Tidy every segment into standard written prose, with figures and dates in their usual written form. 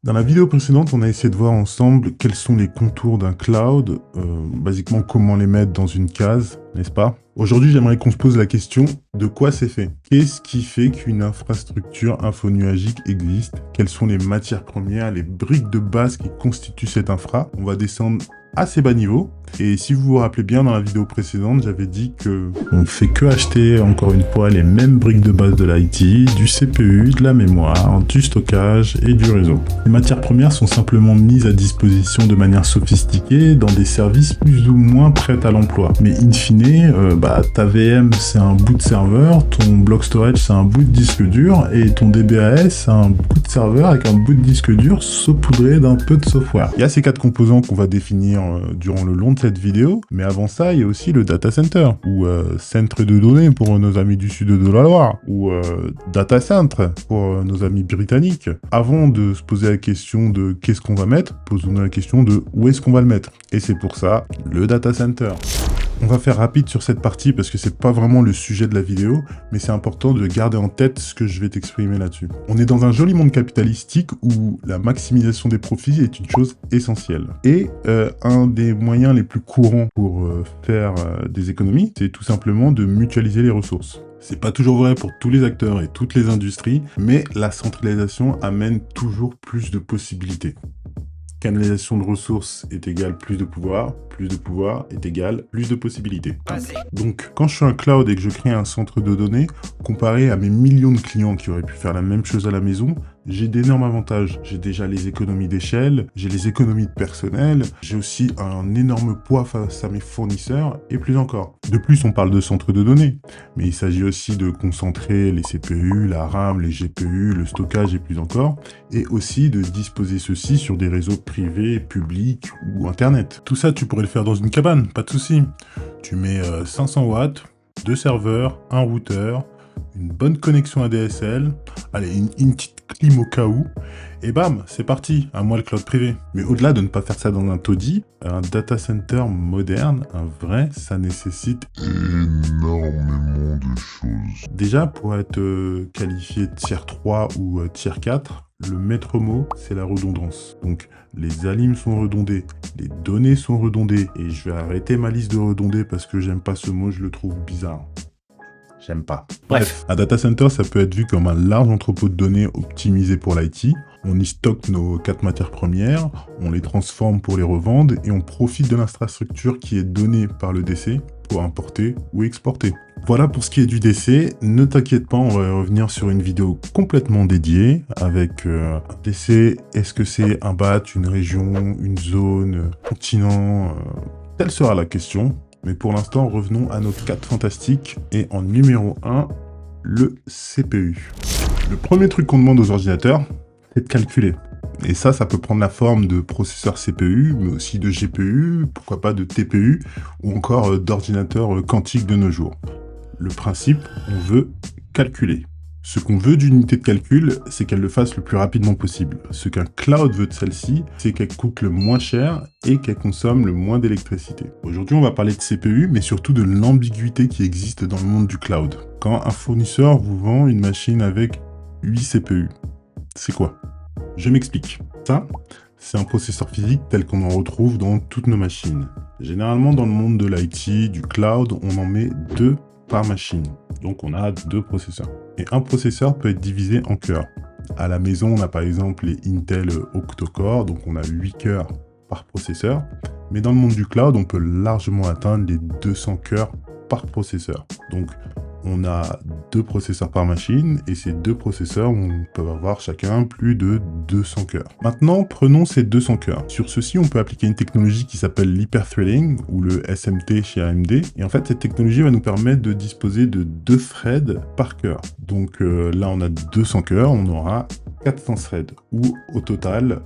Dans la vidéo précédente, on a essayé de voir ensemble quels sont les contours d'un cloud, basiquement comment les mettre dans une case, n'est-ce pas? Aujourd'hui, j'aimerais qu'on se pose la question de quoi c'est fait. Qu'est-ce qui fait qu'une infrastructure infonuagique existe? Quelles sont les matières premières, les briques de base qui constituent cette infra? On va descendre assez bas niveau. Et si vous vous rappelez bien, dans la vidéo précédente, j'avais dit que on fait que acheter, encore une fois, les mêmes briques de base de l'IT, du CPU, de la mémoire, du stockage et du réseau. Les matières premières sont simplement mises à disposition de manière sophistiquée dans des services plus ou moins prêts à l'emploi. Mais in fine, ta VM c'est un bout de serveur, ton block storage c'est un bout de disque dur et ton DBAS c'est un bout de serveur avec un bout de disque dur saupoudré d'un peu de software. Il y a ces quatre composants qu'on va définir durant le long de cette vidéo, mais avant ça, il y a aussi le data center, ou centre de données pour nos amis du sud de la Loire, ou data center pour nos amis britanniques. Avant de se poser la question de qu'est-ce qu'on va mettre, posons-nous la question de où est-ce qu'on va le mettre. Et c'est pour ça, le data center. On va faire rapide sur cette partie parce que c'est pas vraiment le sujet de la vidéo, mais c'est important de garder en tête ce que je vais t'exprimer là-dessus. On est dans un joli monde capitalistique où la maximisation des profits est une chose essentielle. Et un des moyens les plus courants pour faire des économies, c'est tout simplement de mutualiser les ressources. C'est pas toujours vrai pour tous les acteurs et toutes les industries, mais la centralisation amène toujours plus de possibilités. Canalisation de ressources est égale plus de pouvoir est égal plus de possibilités. Donc, quand je suis un cloud et que je crée un centre de données, comparé à mes millions de clients qui auraient pu faire la même chose à la maison, j'ai d'énormes avantages. J'ai déjà les économies d'échelle, j'ai les économies de personnel, j'ai aussi un énorme poids face à mes fournisseurs, et plus encore. De plus, on parle de centre de données, mais il s'agit aussi de concentrer les CPU, la RAM, les GPU, le stockage et plus encore, et aussi de disposer ceci sur des réseaux privés, publics ou Internet. Tout ça, tu pourrais le faire dans une cabane, pas de souci. Tu mets 500 watts, 2 serveurs, un routeur, une bonne connexion ADSL, allez, une petite clim au cas où, et bam, c'est parti, à moi le cloud privé. Mais au-delà de ne pas faire ça dans un taudis, un data center moderne, un vrai, ça nécessite énormément de choses. Déjà, pour être qualifié tier 3 ou tier 4, le maître mot, c'est la redondance. Donc, les alims sont redondés, les données sont redondées, et je vais arrêter ma liste de redondés parce que j'aime pas ce mot, je le trouve bizarre. J'aime pas. Bref, un data center, ça peut être vu comme un large entrepôt de données optimisé pour l'IT. On y stocke nos 4 matières premières, on les transforme pour les revendre et on profite de l'infrastructure qui est donnée par le DC pour importer ou exporter. Voilà pour ce qui est du DC. Ne t'inquiète pas, on va revenir sur une vidéo complètement dédiée avec un DC. Est-ce que c'est un BAT, une région, une zone, un continent Telle sera la question. Mais pour l'instant, revenons à nos 4 fantastiques. Et en numéro 1, le CPU. Le premier truc qu'on demande aux ordinateurs, c'est de calculer. Et ça peut prendre la forme de processeur CPU, mais aussi de GPU, pourquoi pas de TPU, ou encore d'ordinateurs quantiques de nos jours. Le principe, on veut calculer. Ce qu'on veut d'une unité de calcul, c'est qu'elle le fasse le plus rapidement possible. Ce qu'un cloud veut de celle-ci, c'est qu'elle coûte le moins cher et qu'elle consomme le moins d'électricité. Aujourd'hui, on va parler de CPU, mais surtout de l'ambiguïté qui existe dans le monde du cloud. Quand un fournisseur vous vend une machine avec 8 CPU, c'est quoi? Je m'explique. Ça, c'est un processeur physique tel qu'on en retrouve dans toutes nos machines. Généralement, dans le monde de l'IT, du cloud, on en met 2 par machine. Donc on a 2 processeurs. Et un processeur peut être divisé en cœurs. À la maison, on a par exemple les Intel octo-core, donc on a 8 cœurs par processeur. Mais dans le monde du cloud, on peut largement atteindre les 200 cœurs par processeur. Donc on a 2 processeurs par machine, et ces 2 processeurs, on peut avoir chacun plus de 200 cœurs. Maintenant, prenons ces 200 cœurs. Sur ceci, on peut appliquer une technologie qui s'appelle l'hyperthreading, ou le SMT chez AMD. Et en fait, cette technologie va nous permettre de disposer de 2 threads par cœur. Donc là, on a 200 cœurs, on aura 400 threads. Ou au total,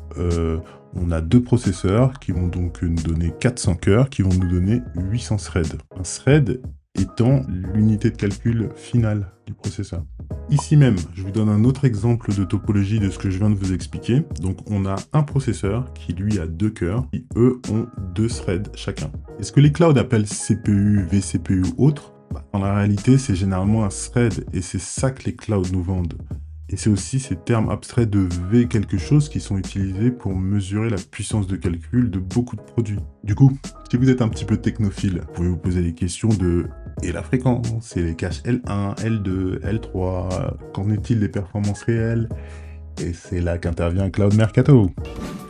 on a 2 processeurs qui vont donc nous donner 400 cœurs, qui vont nous donner 800 threads. Un thread étant l'unité de calcul finale du processeur. Ici même, je vous donne un autre exemple de topologie de ce que je viens de vous expliquer. Donc on a un processeur qui lui a 2 cœurs, qui eux ont 2 threads chacun. Et ce que les clouds appellent CPU, vCPU ou autre, dans la réalité c'est généralement un thread, et c'est ça que les clouds nous vendent. Et c'est aussi ces termes abstraits de V quelque chose qui sont utilisés pour mesurer la puissance de calcul de beaucoup de produits. Du coup, si vous êtes un petit peu technophile, vous pouvez vous poser des questions de et la fréquence, et les caches L1, L2, L3, qu'en est-il des performances réelles? Et c'est là qu'intervient Cloud Mercato.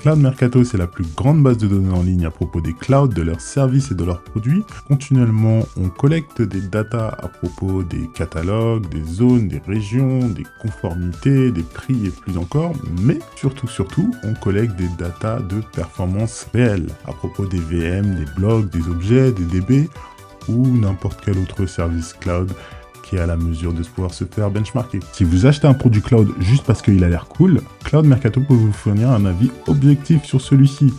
Cloud Mercato, c'est la plus grande base de données en ligne à propos des clouds, de leurs services et de leurs produits. Continuellement, on collecte des datas à propos des catalogues, des zones, des régions, des conformités, des prix et plus encore. Mais surtout, on collecte des datas de performance réelles à propos des VM, des blocs, des objets, des DB ou n'importe quel autre service cloud qui est à la mesure de pouvoir se faire benchmarker. Si vous achetez un produit cloud juste parce qu'il a l'air cool, Cloud Mercato peut vous fournir un avis objectif sur celui-ci,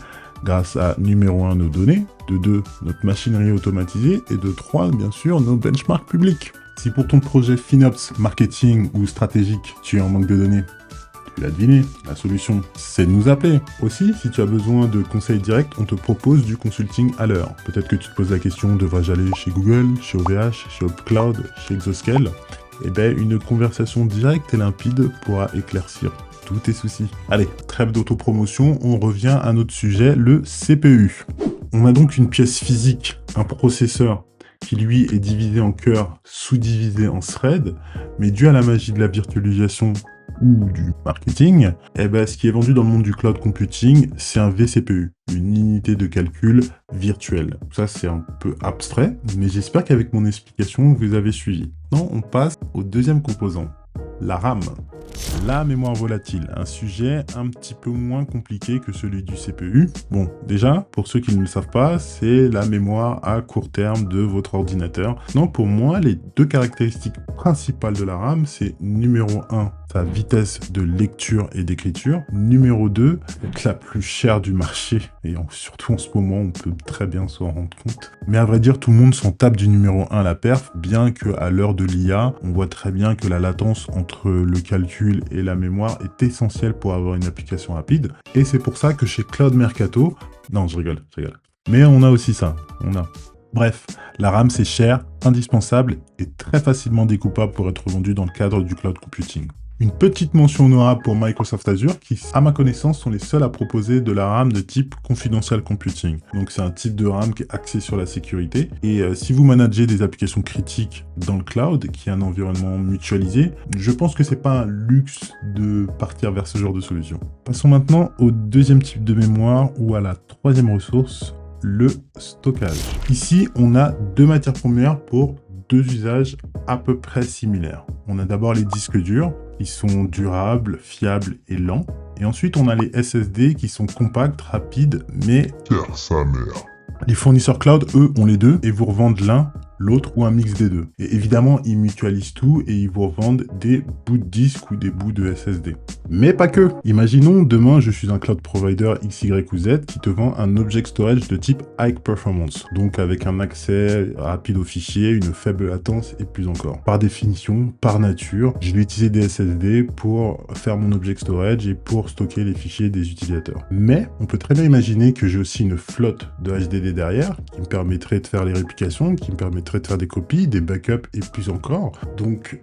grâce à numéro 1 nos données, de 2 notre machinerie automatisée et de 3 bien sûr nos benchmarks publics. Si pour ton projet FinOps, marketing ou stratégique, tu es en manque de données, tu l'as deviné, la solution, c'est de nous appeler. Aussi, si tu as besoin de conseils directs, on te propose du consulting à l'heure. Peut-être que tu te poses la question, devrais-je aller chez Google, chez OVH, chez UpCloud, chez Exoscale? Eh bien, une conversation directe et limpide pourra éclaircir tous tes soucis. Allez, trêve d'autopromotion, on revient à notre sujet, le CPU. On a donc une pièce physique, un processeur, qui lui est divisé en cœurs, sous-divisé en threads, mais dû à la magie de la virtualisation ou du marketing, eh ben, ce qui est vendu dans le monde du cloud computing, c'est un vCPU, une unité de calcul virtuelle. Ça, c'est un peu abstrait, mais j'espère qu'avec mon explication, vous avez suivi. Maintenant, on passe au deuxième composant, la RAM. La mémoire volatile, un sujet un petit peu moins compliqué que celui du CPU. Bon, déjà, pour ceux qui ne le savent pas, c'est la mémoire à court terme de votre ordinateur. Non, pour moi, les deux caractéristiques principales de la RAM, c'est numéro 1, sa vitesse de lecture et d'écriture. Numéro 2, la plus chère du marché. Et surtout en ce moment, on peut très bien s'en rendre compte. Mais à vrai dire, tout le monde s'en tape du numéro 1, la perf, bien qu'à l'heure de l'IA, on voit très bien que la latence entre le calcul et la mémoire est essentielle pour avoir une application rapide. Et c'est pour ça que chez Cloud Mercato... Non, je rigole. Mais on a aussi ça, Bref, la RAM c'est cher, indispensable et très facilement découpable pour être vendu dans le cadre du cloud computing. Une petite mention honorable pour Microsoft Azure qui, à ma connaissance, sont les seuls à proposer de la RAM de type Confidential Computing. Donc c'est un type de RAM qui est axé sur la sécurité. Et si vous managez des applications critiques dans le cloud, qui est un environnement mutualisé, je pense que c'est pas un luxe de partir vers ce genre de solution. Passons maintenant au deuxième type de mémoire ou à la troisième ressource, le stockage. Ici, on a deux matières premières pour deux usages à peu près similaires. On a d'abord les disques durs, qui sont durables, fiables et lents. Et ensuite, on a les SSD qui sont compacts, rapides, mais... Faire sa mère. Les fournisseurs cloud, eux, ont les deux et vous revendent l'un, l'autre ou un mix des deux. Et évidemment, ils mutualisent tout et ils vous revendent des bouts de disque ou des bouts de SSD. Mais pas que. Imaginons, demain, je suis un cloud provider X, Y ou Z qui te vend un object storage de type high performance, donc avec un accès rapide aux fichiers, une faible latence et plus encore. Par définition, par nature, je vais utiliser des SSD pour faire mon object storage et pour stocker les fichiers des utilisateurs. Mais on peut très bien imaginer que j'ai aussi une flotte de HDD derrière qui me permettrait de faire les réplications, qui me permettrait de faire des copies, des backups et plus encore. Donc,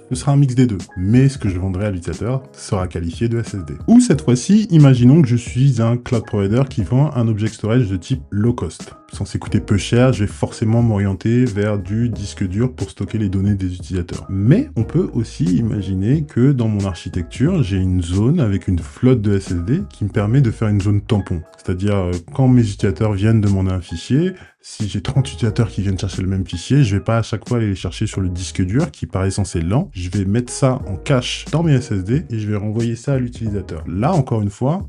ce sera un mix des deux. Mais ce que je vendrai à l'utilisateur sera qualifié de SSD. Ou cette fois-ci, imaginons que je suis un cloud provider qui vend un object storage de type low cost. Censé coûter peu cher, je vais forcément m'orienter vers du disque dur pour stocker les données des utilisateurs. Mais on peut aussi imaginer que dans mon architecture, j'ai une zone avec une flotte de SSD qui me permet de faire une zone tampon. C'est-à-dire, quand mes utilisateurs viennent demander un fichier, si j'ai 30 utilisateurs qui viennent chercher le même fichier, je vais pas à chaque fois aller les chercher sur le disque dur qui paraît censé lent. Je vais mettre ça en cache dans mes SSD et je vais renvoyer ça à l'utilisateur. Là, encore une fois,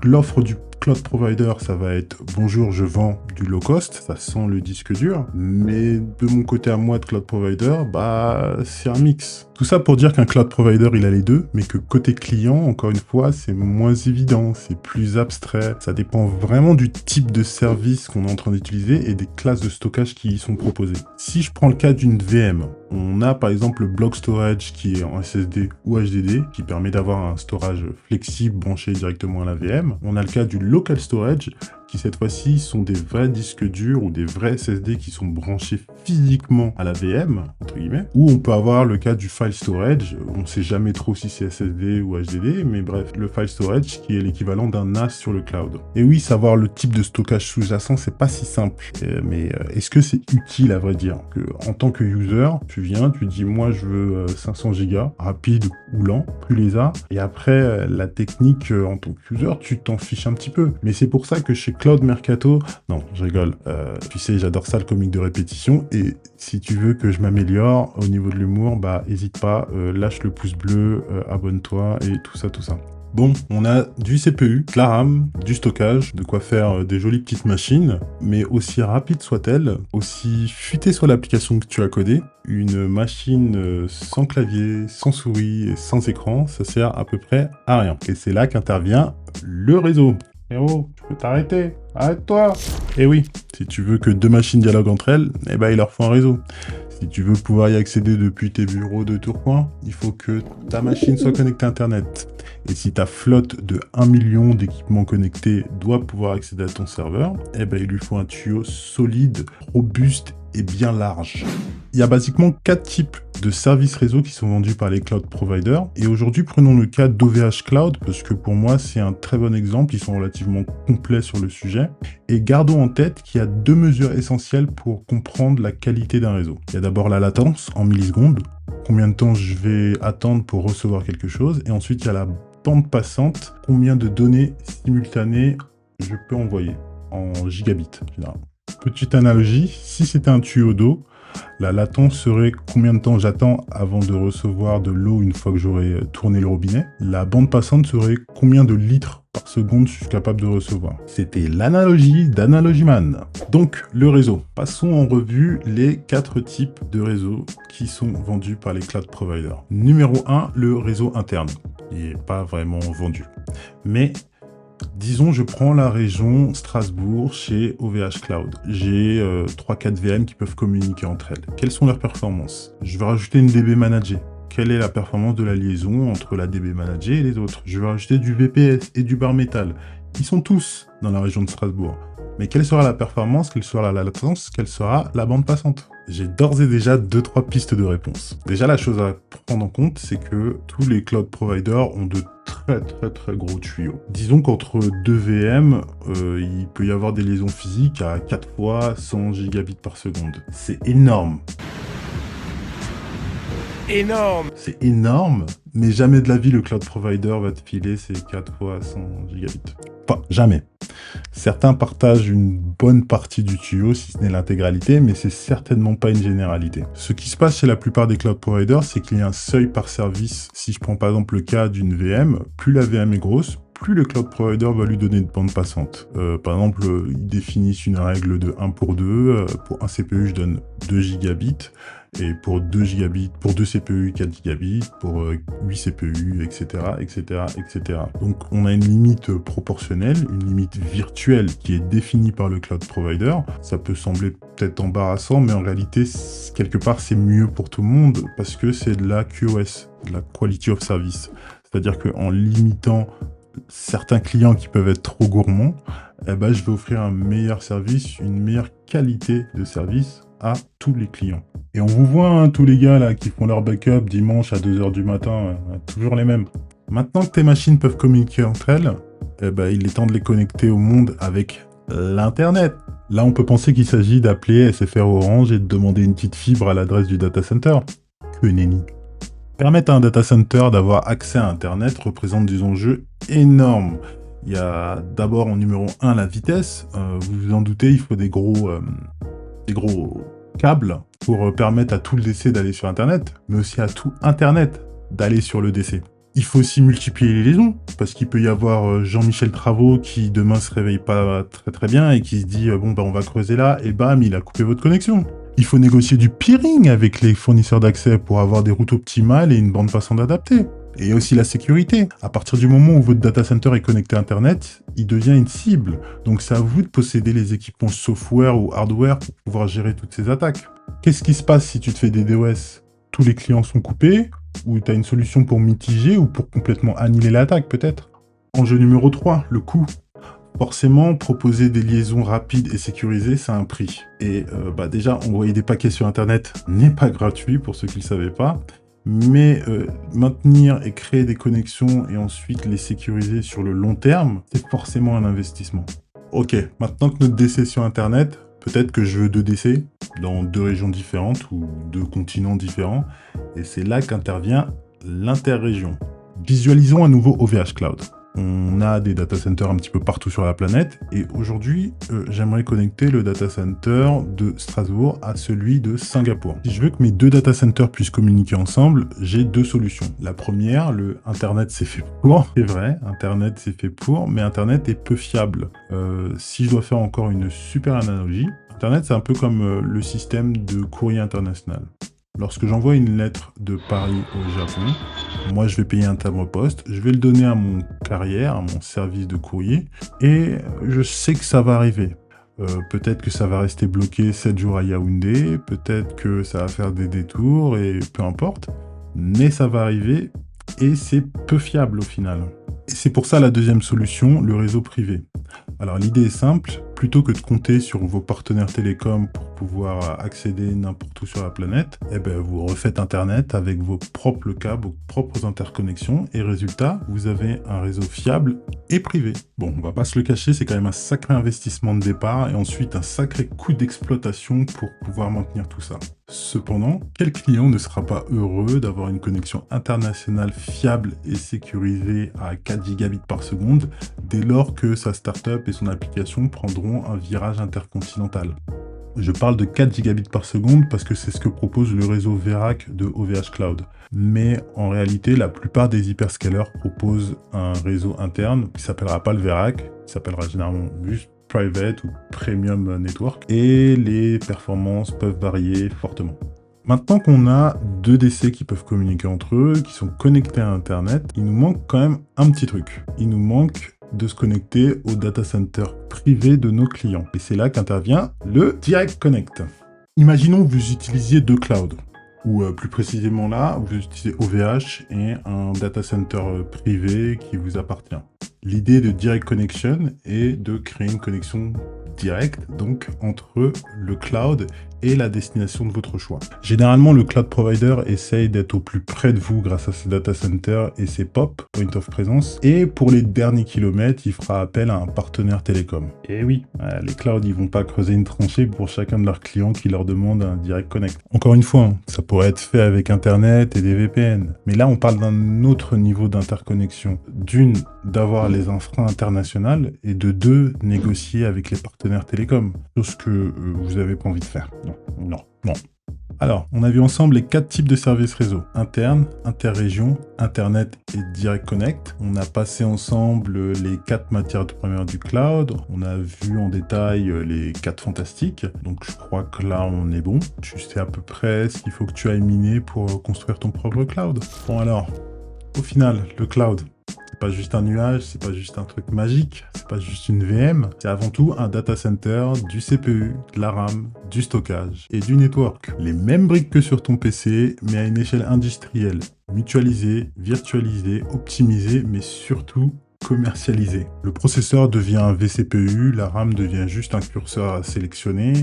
l'offre du cloud provider, ça va être « Bonjour, je vends du low cost », ça sent le disque dur. Mais de mon côté à moi de cloud provider, bah c'est un mix. Tout ça pour dire qu'un cloud provider, il a les deux, mais que côté client, encore une fois, c'est moins évident, c'est plus abstrait. Ça dépend vraiment du type de service qu'on est en train d'utiliser et des classes de stockage qui y sont proposées. Si je prends le cas d'une VM, on a par exemple le block storage qui est en SSD ou HDD, qui permet d'avoir un storage flexible branché directement à la VM. On a le cas du local storage, qui qui cette fois-ci sont des vrais disques durs ou des vrais SSD qui sont branchés physiquement à la VM, entre guillemets, ou on peut avoir le cas du file storage, on ne sait jamais trop si c'est SSD ou HDD, mais bref, le file storage qui est l'équivalent d'un NAS sur le cloud. Et oui, savoir le type de stockage sous-jacent, c'est pas si simple, mais est-ce que c'est utile à vrai dire que, en tant que user, tu viens, tu dis moi je veux 500 Go, rapide ou lent, tu les as, et après la technique en tant que user, tu t'en fiches un petit peu. Mais c'est pour ça que chez Cloud Mercato, non, je rigole, tu sais, j'adore ça le comique de répétition, et si tu veux que je m'améliore au niveau de l'humour, bah hésite pas, lâche le pouce bleu, abonne-toi et tout ça, tout ça. Bon, on a du CPU, de la RAM, du stockage, de quoi faire des jolies petites machines, mais aussi rapide soit-elle, aussi futée soit l'application que tu as codée, une machine sans clavier, sans souris et sans écran, ça sert à peu près à rien. Et c'est là qu'intervient le réseau. Héros, tu peux t'arrêter, arrête-toi. Et oui, si tu veux que deux machines dialoguent entre elles, eh ben il leur faut un réseau. Si tu veux pouvoir y accéder depuis tes bureaux de Tourcoing, il faut que ta machine soit connectée à Internet. Et si ta flotte de 1 million d'équipements connectés doit pouvoir accéder à ton serveur, eh ben il lui faut un tuyau solide, robuste et bien large. Il y a basiquement 4 types de services réseau qui sont vendus par les cloud providers. Et aujourd'hui, prenons le cas d'OVH Cloud, parce que pour moi, c'est un très bon exemple. Ils sont relativement complets sur le sujet. Et gardons en tête qu'il y a 2 mesures essentielles pour comprendre la qualité d'un réseau. Il y a d'abord la latence en millisecondes. Combien de temps je vais attendre pour recevoir quelque chose. Et ensuite, il y a la bande passante. Combien de données simultanées je peux envoyer en gigabits, généralement. Petite analogie, si c'était un tuyau d'eau, la latence serait combien de temps j'attends avant de recevoir de l'eau une fois que j'aurai tourné le robinet. La bande passante serait combien de litres par seconde je suis capable de recevoir. C'était l'analogie d'Analogyman. Donc, le réseau. Passons en revue les 4 types de réseaux qui sont vendus par les cloud providers. Numéro 1, le réseau interne. Il n'est pas vraiment vendu. Mais disons, je prends la région Strasbourg chez OVH Cloud. J'ai 3-4 VM qui peuvent communiquer entre elles. Quelles sont leurs performances? Je vais rajouter une DB managée. Quelle est la performance de la liaison entre la DB managée et les autres? Je vais rajouter du VPS et du bar métal. Ils sont tous dans la région de Strasbourg. Mais quelle sera la performance? Quelle sera la latence? Quelle sera la bande passante? J'ai d'ores et déjà 2-3 pistes de réponse. Déjà, la chose à prendre en compte, c'est que tous les cloud providers ont de très gros tuyaux. Disons qu'entre 2 VM, il peut y avoir des liaisons physiques à 4 fois 100 gigabits par seconde. C'est énorme. Énorme! C'est énorme, mais jamais de la vie le cloud provider va te filer ces 4 fois 100 gigabits. Enfin, jamais. Certains partagent une bonne partie du tuyau, si ce n'est l'intégralité, mais c'est certainement pas une généralité. Ce qui se passe chez la plupart des cloud providers, c'est qu'il y a un seuil par service. Si je prends par exemple le cas d'une VM, plus la VM est grosse, plus le cloud provider va lui donner de bande passante. Par exemple, ils définissent une règle de 1 pour 2. Pour un CPU, je donne 2 gigabits. Et pour 2 gigabits, pour 2 CPU, 4 gigabits, pour 8 CPU, etc., etc., etc. Donc, on a une limite proportionnelle, une limite virtuelle qui est définie par le cloud provider. Ça peut sembler peut-être embarrassant, mais en réalité, quelque part, c'est mieux pour tout le monde parce que c'est de la QoS, de la Quality of Service. C'est-à-dire qu'en limitant certains clients qui peuvent être trop gourmands, eh ben, je vais offrir un meilleur service, une meilleure qualité de service à tous les clients. Et on vous voit, hein, tous les gars là qui font leur backup dimanche à 2 h du matin, toujours les mêmes. Maintenant que tes machines peuvent communiquer entre elles, eh ben, il est temps de les connecter au monde avec l'Internet. Là, on peut penser qu'il s'agit d'appeler SFR Orange et de demander une petite fibre à l'adresse du data center. Que nenni. Permettre à un data center d'avoir accès à Internet représente des enjeux énormes. Il y a d'abord en numéro 1 la vitesse. Vous vous en doutez, il faut des gros câbles pour permettre à tout le DC d'aller sur Internet, mais aussi à tout Internet d'aller sur le DC. Il faut aussi multiplier les liaisons, parce qu'il peut y avoir Jean-Michel Travaux qui demain se réveille pas très bien et qui se dit bon bah on va creuser là et bam il a coupé votre connexion. Il faut négocier du peering avec les fournisseurs d'accès pour avoir des routes optimales et une bande passante adaptée. Et aussi la sécurité. À partir du moment où votre data center est connecté à Internet, il devient une cible. Donc c'est à vous de posséder les équipements software ou hardware pour pouvoir gérer toutes ces attaques. Qu'est-ce qui se passe si tu te fais des DOS? Tous les clients sont coupés? Ou tu as une solution pour mitiger ou pour complètement annihiler l'attaque peut-être? Enjeu numéro 3, le coût. Forcément, proposer des liaisons rapides et sécurisées, ça a un prix. Et déjà, envoyer des paquets sur Internet n'est pas gratuit, pour ceux qui ne le savaient pas. Mais maintenir et créer des connexions et ensuite les sécuriser sur le long terme, c'est forcément un investissement. Ok, maintenant que notre DC est sur Internet, peut-être que je veux 2 DC dans 2 régions différentes ou 2 continents différents. Et c'est là qu'intervient l'interrégion. Visualisons à nouveau OVH Cloud. On a des data centers un petit peu partout sur la planète et aujourd'hui, j'aimerais connecter le data center de Strasbourg à celui de Singapour. Si je veux que mes 2 data centers puissent communiquer ensemble, j'ai 2 solutions. La première, le Internet c'est fait pour, c'est vrai, Internet c'est fait pour, mais Internet est peu fiable. Si je dois faire encore une super analogie, Internet c'est un peu comme le système de courrier international. Lorsque j'envoie une lettre de Paris au Japon, moi je vais payer un timbre-poste, je vais le donner à mon carrière, à mon service de courrier, et je sais que ça va arriver. Peut-être que ça va rester bloqué 7 jours à Yaoundé, peut-être que ça va faire des détours, et peu importe, mais ça va arriver, et c'est peu fiable au final. Et c'est pour ça la deuxième solution, le réseau privé. Alors l'idée est simple, plutôt que de compter sur vos partenaires télécoms pour pouvoir accéder n'importe où sur la planète, vous refaites Internet avec vos propres câbles, vos propres interconnexions, et résultat, vous avez un réseau fiable et privé. Bon, on va pas se le cacher, c'est quand même un sacré investissement de départ, et ensuite un sacré coût d'exploitation pour pouvoir maintenir tout ça. Cependant, quel client ne sera pas heureux d'avoir une connexion internationale fiable et sécurisée à 4 gigabits par seconde dès lors que sa startup et son application prendront un virage intercontinental? Je parle de 4 gigabits par seconde parce que c'est ce que propose le réseau Verac de OVH Cloud. Mais en réalité, la plupart des hyperscalers proposent un réseau interne qui s'appellera pas le Verac, qui s'appellera généralement juste Private ou Premium Network, et les performances peuvent varier fortement. Maintenant qu'on a 2 DC qui peuvent communiquer entre eux, qui sont connectés à Internet, il nous manque quand même un petit truc. Il nous manque de se connecter au data center privé de nos clients. Et c'est là qu'intervient le Direct Connect. Imaginons que vous utilisiez 2 clouds, ou plus précisément là, vous utilisez OVH et un data center privé qui vous appartient. L'idée de Direct Connection est de créer une connexion directe, donc entre le cloud et la destination de votre choix. Généralement, le cloud provider essaye d'être au plus près de vous grâce à ses data centers et ses POP, Point of Presence, et pour les derniers kilomètres, il fera appel à un partenaire télécom. Et oui, les clouds, ils vont pas creuser une tranchée pour chacun de leurs clients qui leur demande un Direct Connect. Encore une fois, ça pourrait être fait avec Internet et des VPN, mais là, on parle d'un autre niveau d'interconnexion. D'une, d'avoir les infra internationales, et de 2, négocier avec les partenaires télécoms, chose que vous n'avez pas envie de faire. Non. Alors, on a vu ensemble les 4 types de services réseau. Interne, interrégion, Internet et Direct Connect. On a passé ensemble les 4 matières premières du cloud. On a vu en détail les 4 fantastiques. Donc je crois que là, on est bon. Tu sais à peu près ce qu'il faut que tu ailles miner pour construire ton propre cloud. Bon alors, au final, le cloud, c'est pas juste un nuage, c'est pas juste un truc magique, c'est pas juste une VM, c'est avant tout un data center, du CPU, de la RAM, du stockage et du network. Les mêmes briques que sur ton PC, mais à une échelle industrielle, mutualisée, virtualisée, optimisée, mais surtout commercialisé. Le processeur devient un vCPU, la RAM devient juste un curseur à sélectionner,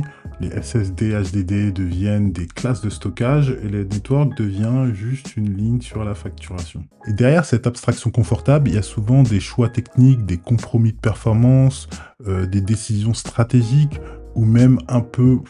les SSD, HDD deviennent des classes de stockage et le network devient juste une ligne sur la facturation. Et derrière cette abstraction confortable, il y a souvent des choix techniques, des compromis de performance, des décisions stratégiques ou même un peu,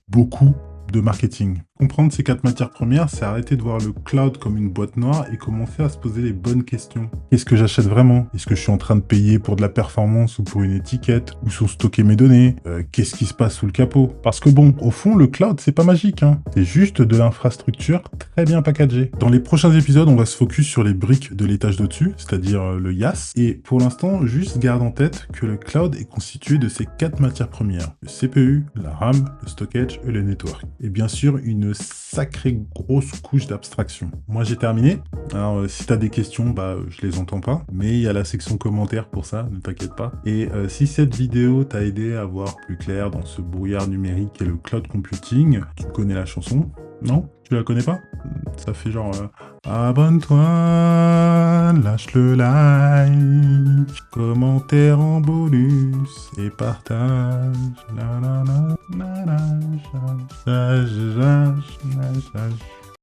beaucoup de marketing. Comprendre ces 4 matières premières, c'est arrêter de voir le cloud comme une boîte noire et commencer à se poser les bonnes questions. Qu'est-ce que j'achète vraiment? Est-ce que je suis en train de payer pour de la performance ou pour une étiquette? Où sont stockées mes données? Qu'est-ce qui se passe sous le capot? Parce que bon, au fond, le cloud, c'est pas magique, hein. C'est juste de l'infrastructure très bien packagée. Dans les prochains épisodes, on va se focus sur les briques de l'étage d'au-dessus, c'est-à-dire le IaaS. Et pour l'instant, juste garde en tête que le cloud est constitué de ces 4 matières premières. Le CPU, la RAM, le stockage et le network. Et bien sûr, une sacrée grosse couche d'abstraction. Moi, j'ai terminé. Alors, si tu as des questions, je les entends pas. Mais il y a la section commentaires pour ça, ne t'inquiète pas. Et si cette vidéo t'a aidé à voir plus clair dans ce brouillard numérique et le cloud computing, tu connais la chanson? Non? Tu la connais pas? Ça fait genre Abonne-toi, lâche le like, commentaire en bonus et partage. Na, na, na, na, na, na, na, na, na, na, na.